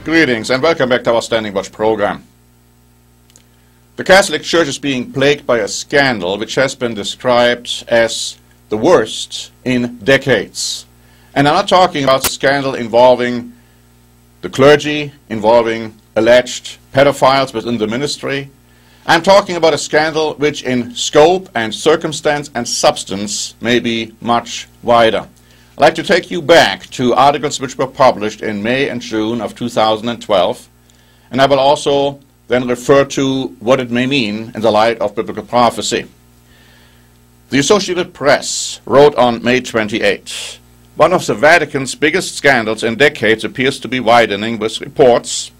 Greetings and welcome back to our Standing Watch program. The Catholic Church is being plagued by a scandal which has been described as the worst in decades. And I'm not talking about the scandal involving the clergy, involving alleged pedophiles within the ministry. I'm talking about a scandal which in scope and circumstance and substance may be much wider. I'd like to take you back to articles which were published in May and June of 2012, and I will also then refer to what it may mean in the light of biblical prophecy. The Associated Press wrote on May 28, one of the Vatican's biggest scandals in decades appears to be widening with reports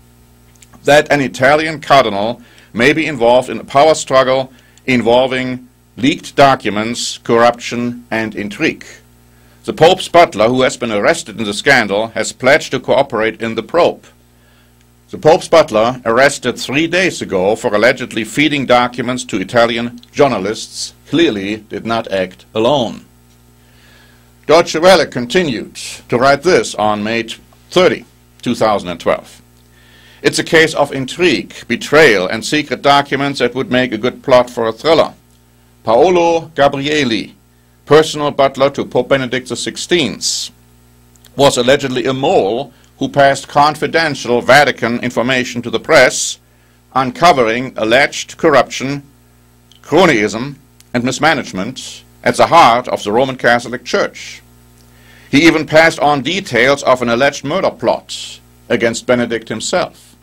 that an Italian cardinal may be involved in a power struggle involving leaked documents, corruption, and intrigue. The Pope's butler, who has been arrested in the scandal, has pledged to cooperate in the probe. The Pope's butler, arrested 3 days ago for allegedly feeding documents to Italian journalists, clearly did not act alone. Deutsche Welle continued to write this on May 30, 2012. It's a case of intrigue, betrayal, and secret documents that would make a good plot for a thriller. Paolo Gabrielli, personal butler to Pope Benedict XVI, was allegedly a mole who passed confidential Vatican information to the press, uncovering alleged corruption, cronyism, and mismanagement at the heart of the Roman Catholic Church. He even passed on details of an alleged murder plot against Benedict himself.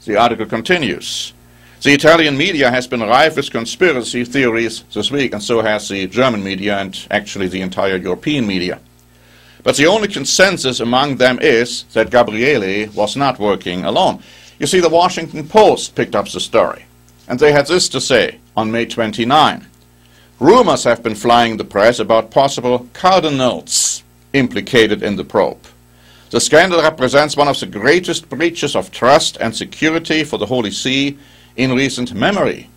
The article continues. The Italian media has been rife with conspiracy theories this week, and so has the German media and actually the entire European media. But the only consensus among them is that Gabrielli was not working alone. You see, the Washington Post picked up the story, and they had this to say on May 29. Rumors have been flying the press about possible cardinals implicated in the probe. The scandal represents one of the greatest breaches of trust and security for the Holy See in recent memory,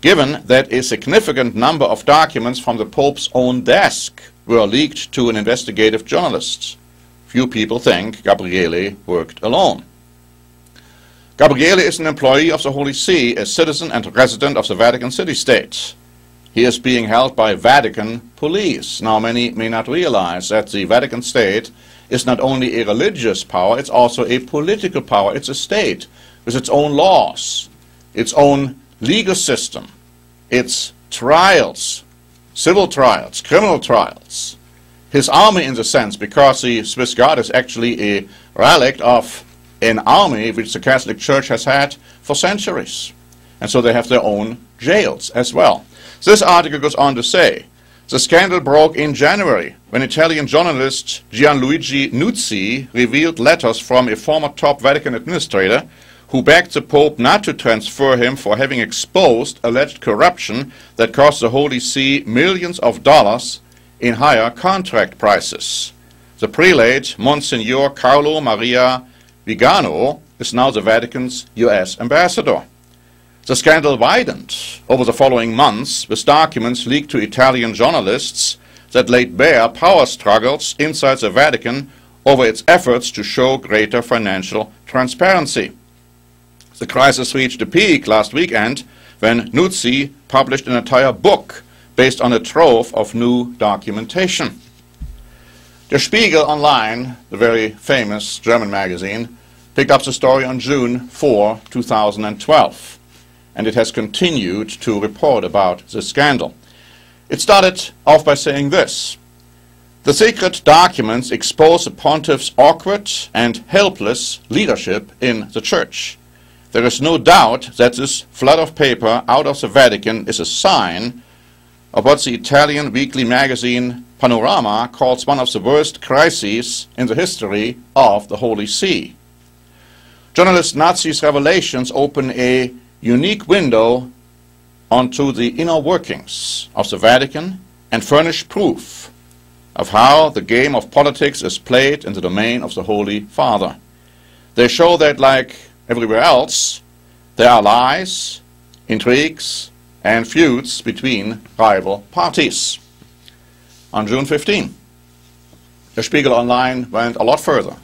given that a significant number of documents from the Pope's own desk were leaked to an investigative journalist. Few people think Gabrielli worked alone. Gabrielli is an employee of the Holy See, a citizen and resident of the Vatican city-state. He is being held by Vatican police. Now, many may not realize that the Vatican state is not only a religious power, it's also a political power. It's a state with its own laws, its own legal system, its trials, civil trials, criminal trials. His army, in the sense, because the Swiss Guard is actually a relic of an army which the Catholic Church has had for centuries. And so they have their own jails as well. This article goes on to say, the scandal broke in January when Italian journalist Gianluigi Nuzzi revealed letters from a former top Vatican administrator who begged the Pope not to transfer him for having exposed alleged corruption that cost the Holy See millions of dollars in higher contract prices. The prelate, Monsignor Carlo Maria Vigano, is now the Vatican's U.S. ambassador. The scandal widened over the following months with documents leaked to Italian journalists that laid bare power struggles inside the Vatican over its efforts to show greater financial transparency. The crisis reached a peak last weekend when Nuzzi published an entire book based on a trove of new documentation. Der Spiegel Online, the very famous German magazine, picked up the story on June 4, 2012, and it has continued to report about the scandal. It started off by saying this: the secret documents expose the pontiff's awkward and helpless leadership in the Church. There is no doubt that this flood of paper out of the Vatican is a sign of what the Italian weekly magazine Panorama calls one of the worst crises in the history of the Holy See. Journalist Nuzzi's revelations open a unique window onto the inner workings of the Vatican and furnish proof of how the game of politics is played in the domain of the Holy Father. They show that, like everywhere else, there are lies, intrigues, and feuds between rival parties. On June 15, the Spiegel Online went a lot further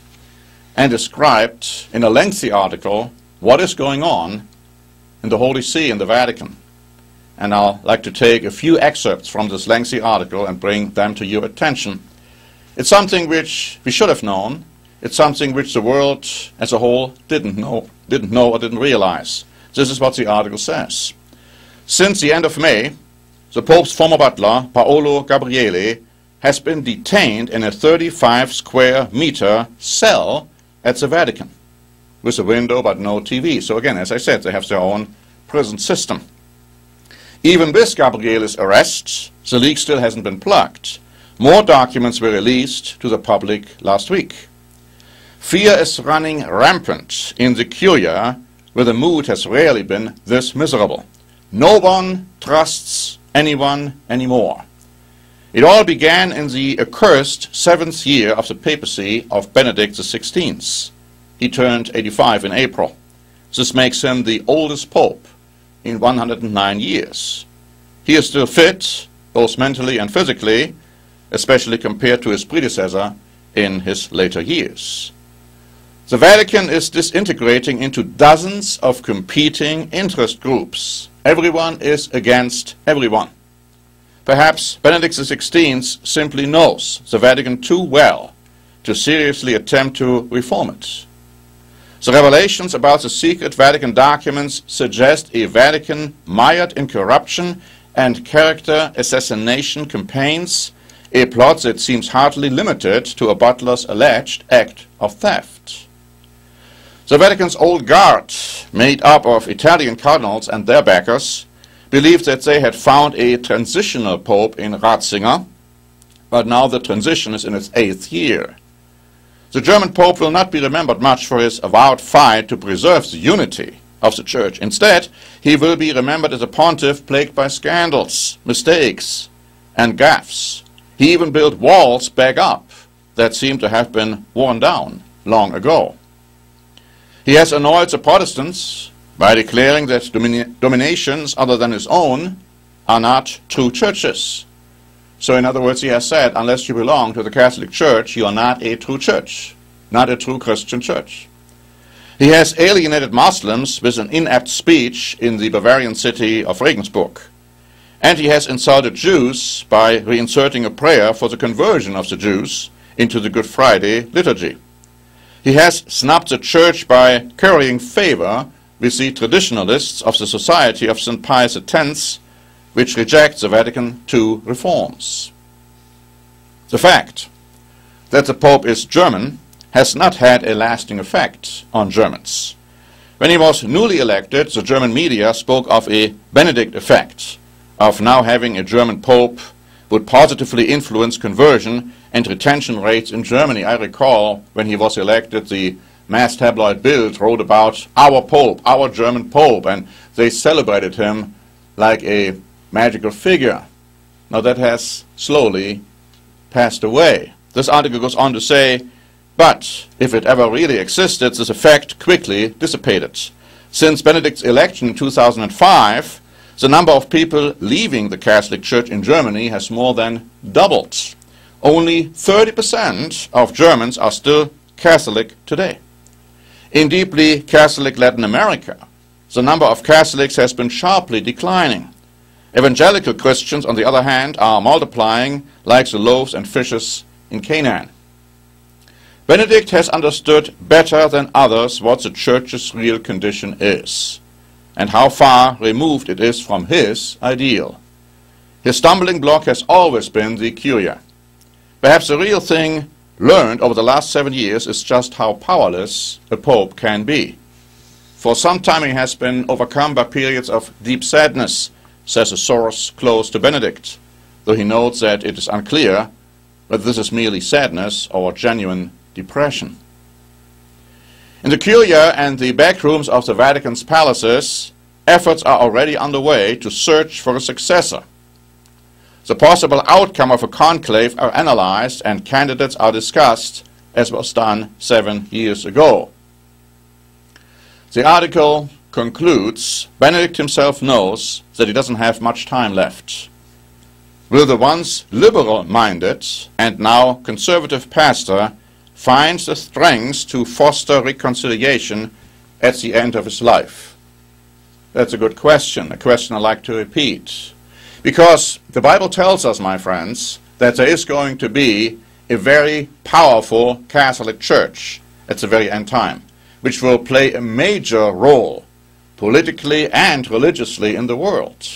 and described in a lengthy article what is going on in the Holy See in the Vatican. And I'll like to take a few excerpts from this lengthy article and bring them to your attention. It's something which we should have known. It's something which the world as a whole didn't know or didn't realize. This is what the article says. Since the end of May, the Pope's former butler, Paolo Gabriele, has been detained in a 35 square meter cell at the Vatican, with a window but no TV. So again, as I said, they have their own prison system. Even with Gabriele's arrest, the leak still hasn't been plugged. More documents were released to the public last week. Fear is running rampant in the Curia, where the mood has rarely been this miserable. No one trusts anyone anymore. It all began in the accursed 7th year of the papacy of Benedict XVI. He turned 85 in April. This makes him the oldest pope in 109 years. He is still fit, both mentally and physically, especially compared to his predecessor in his later years. The Vatican is disintegrating into dozens of competing interest groups. Everyone is against everyone. Perhaps Benedict XVI simply knows the Vatican too well to seriously attempt to reform it. The revelations about the secret Vatican documents suggest a Vatican mired in corruption and character assassination campaigns, a plot that seems hardly limited to a butler's alleged act of theft. The Vatican's old guard, made up of Italian cardinals and their backers, believed that they had found a transitional pope in Ratzinger, but now the transition is in its 8th year. The German pope will not be remembered much for his avowed fight to preserve the unity of the Church. Instead, he will be remembered as a pontiff plagued by scandals, mistakes, and gaffes. He even built walls back up that seem to have been worn down long ago. He has annoyed the Protestants by declaring that dominations other than his own are not true churches. So in other words, he has said, unless you belong to the Catholic Church, you are not a true church, not a true Christian church. He has alienated Muslims with an inept speech in the Bavarian city of Regensburg. And he has insulted Jews by reinserting a prayer for the conversion of the Jews into the Good Friday liturgy. He has snubbed the Church by currying favor with the traditionalists of the Society of St. Pius X, which rejects the Vatican II reforms. The fact that the Pope is German has not had a lasting effect on Germans. When he was newly elected, the German media spoke of a Benedict effect, of now having a German Pope would positively influence conversion and retention rates in Germany. I recall when he was elected, the mass tabloid Bild wrote about our Pope, our German Pope, and they celebrated him like a magical figure. Now that has slowly passed away. This article goes on to say, but if it ever really existed, this effect quickly dissipated. Since Benedict's election in 2005, the number of people leaving the Catholic Church in Germany has more than doubled. Only 30% of Germans are still Catholic today. In deeply Catholic Latin America, the number of Catholics has been sharply declining. Evangelical Christians, on the other hand, are multiplying like the loaves and fishes in Canaan. Benedict has understood better than others what the Church's real condition is, and how far removed it is from his ideal. His stumbling block has always been the Curia. Perhaps the real thing learned over the last 7 years is just how powerless a pope can be. For some time he has been overcome by periods of deep sadness, says a source close to Benedict, though he notes that it is unclear whether this is merely sadness or genuine depression. In the Curia and the back rooms of the Vatican's palaces, efforts are already underway to search for a successor. The possible outcome of a conclave are analyzed and candidates are discussed, as was done 7 years ago. The article concludes, Benedict himself knows that he doesn't have much time left. Will the once liberal-minded and now conservative pastor finds the strength to foster reconciliation at the end of his life? That's a good question, a question I like to repeat. Because the Bible tells us, my friends, that there is going to be a very powerful Catholic Church at the very end time, which will play a major role politically and religiously in the world.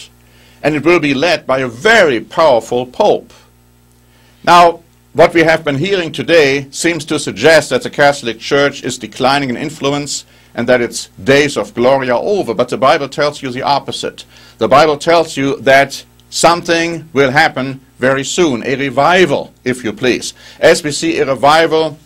And it will be led by a very powerful Pope. Now, what we have been hearing today seems to suggest that the Catholic Church is declining in influence and that its days of glory are over. But the Bible tells you the opposite. The Bible tells you that something will happen very soon, a revival, if you please. As we see a revival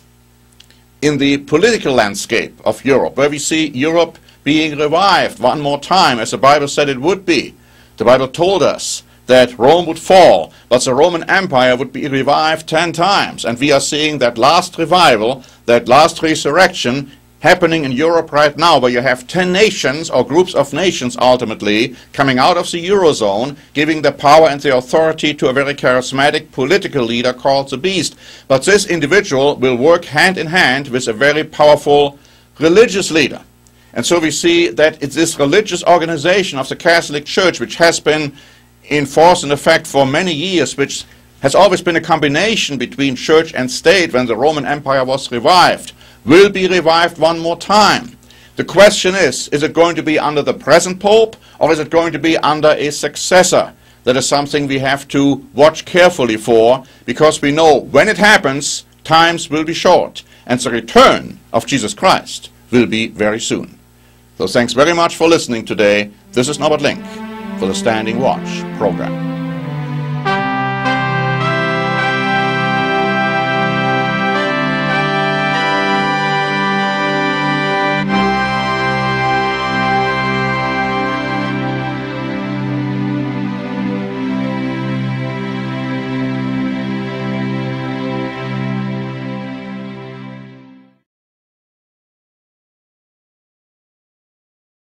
in the political landscape of Europe, where we see Europe being revived one more time, as the Bible said it would be. The Bible told us that Rome would fall, but the Roman Empire would be revived 10 times. And we are seeing that last revival, that last resurrection, happening in Europe right now, where you have 10 nations, or groups of nations ultimately, coming out of the Eurozone, giving the power and the authority to a very charismatic political leader called the Beast. But this individual will work hand in hand with a very powerful religious leader. And so we see that it's this religious organization of the Catholic Church, which has been in force and effect for many years, which has always been a combination between church and state when the Roman Empire was revived, will be revived one more time. The question is it going to be under the present Pope, or is it going to be under a successor? That is something we have to watch carefully for, because we know when it happens, times will be short, and the return of Jesus Christ will be very soon. So thanks very much for listening today. This is Norbert Link for the Standing Watch program.